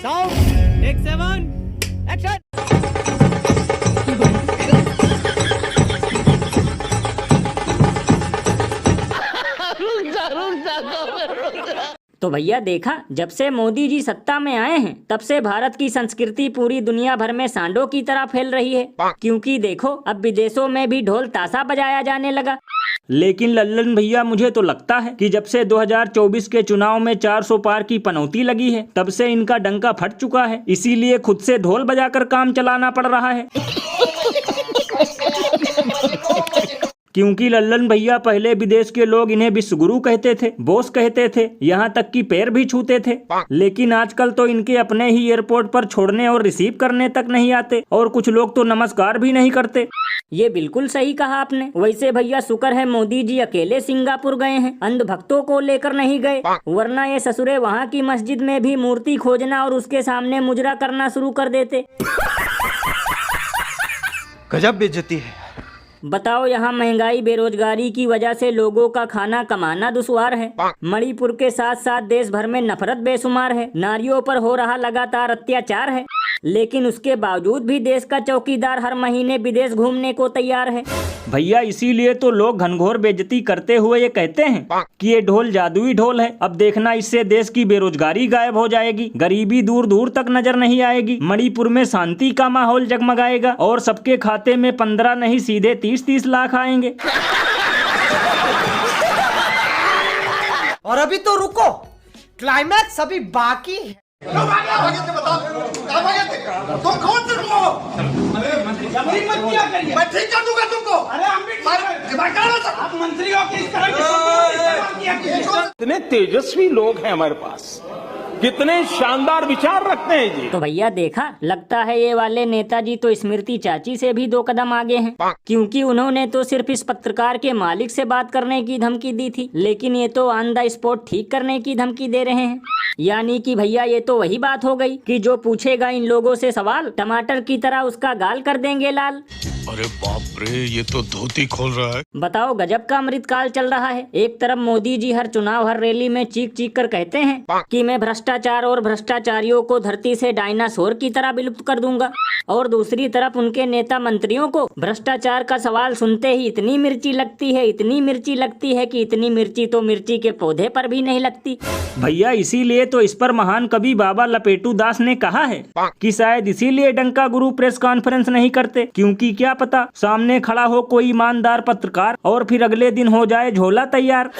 Sound take 7 action. तो भैया देखा, जब से मोदी जी सत्ता में आए हैं तब से भारत की संस्कृति पूरी दुनिया भर में सांडों की तरह फैल रही है। क्योंकि देखो, अब विदेशों में भी ढोल ताशा बजाया जाने लगा। लेकिन लल्लन भैया, मुझे तो लगता है कि जब से 2024 के चुनाव में 400 पार की पनौती लगी है तब से इनका डंका फट चुका है, इसीलिए खुद से ढोल बजाकर काम चलाना पड़ रहा है। क्योंकि लल्लन भैया, पहले विदेश के लोग इन्हें विश्वगुरु कहते थे, बॉस कहते थे, यहाँ तक कि पैर भी छूते थे। लेकिन आजकल तो इनके अपने ही एयरपोर्ट पर छोड़ने और रिसीव करने तक नहीं आते, और कुछ लोग तो नमस्कार भी नहीं करते। ये बिल्कुल सही कहा आपने। वैसे भैया शुक्र है मोदी जी अकेले सिंगापुर गए हैं, अंधभक्तों को लेकर नहीं गए, वरना ये ससुरे वहाँ की मस्जिद में भी मूर्ति खोजना और उसके सामने मुजरा करना शुरू कर देते। गजब बेइज्जती है। बताओ, यहाँ महंगाई बेरोजगारी की वजह से लोगों का खाना कमाना दुश्वार है। मणिपुर के साथ साथ देश भर में नफरत बेशुमार है, नारियों पर हो रहा लगातार अत्याचार है। लेकिन उसके बावजूद भी देश का चौकीदार हर महीने विदेश घूमने को तैयार है। भैया, इसीलिए तो लोग घनघोर बेइज्जती करते हुए ये कहते हैं कि ये ढोल जादुई ढोल है। अब देखना, इससे देश की बेरोजगारी गायब हो जाएगी, गरीबी दूर दूर तक नजर नहीं आएगी, मणिपुर में शांति का माहौल जगमगाएगा और सबके खाते में 15 नहीं सीधे 30-30 लाख आएंगे। और अभी तो रुको, क्लाइमैक्स अभी बाकी है। तुम कौन थे? मैं ठीक कर दूंगा तुमको। मंत्रियों की इस तरह कितने तेजस्वी लोग हैं हमारे पास, कितने शानदार विचार रखते हैं जी। तो भैया देखा, लगता है ये वाले नेताजी तो स्मृति चाची से भी 2 कदम आगे हैं। क्योंकि उन्होंने तो सिर्फ इस पत्रकार के मालिक से बात करने की धमकी दी थी, लेकिन ये तो ऑन द स्पॉट ठीक करने की धमकी दे रहे हैं। यानी कि भैया ये तो वही बात हो गई कि जो पूछेगा इन लोगों से सवाल, टमाटर की तरह उसका गाल कर देंगे लाल। अरे बाप रे, ये तो धोती खोल रहा है। बताओ, गजब का अमृतकाल चल रहा है। एक तरफ मोदी जी हर चुनाव हर रैली में चीख चीख कर कहते हैं कि मैं भ्रष्टाचार और भ्रष्टाचारियों को धरती से डायनासोर की तरह विलुप्त कर दूंगा, और दूसरी तरफ उनके नेता मंत्रियों को भ्रष्टाचार का सवाल सुनते ही इतनी मिर्ची लगती है, इतनी मिर्ची लगती है कि इतनी मिर्ची तो मिर्ची के पौधे पर भी नहीं लगती। भैया, इसीलिए तो इस पर महान कवि बाबा लपेटू दास ने कहा है कि शायद इसीलिए डंका गुरु प्रेस कॉन्फ्रेंस नहीं करते, क्योंकि क्या पता सामने खड़ा हो कोई ईमानदार पत्रकार और फिर अगले दिन हो जाए झोला तैयार।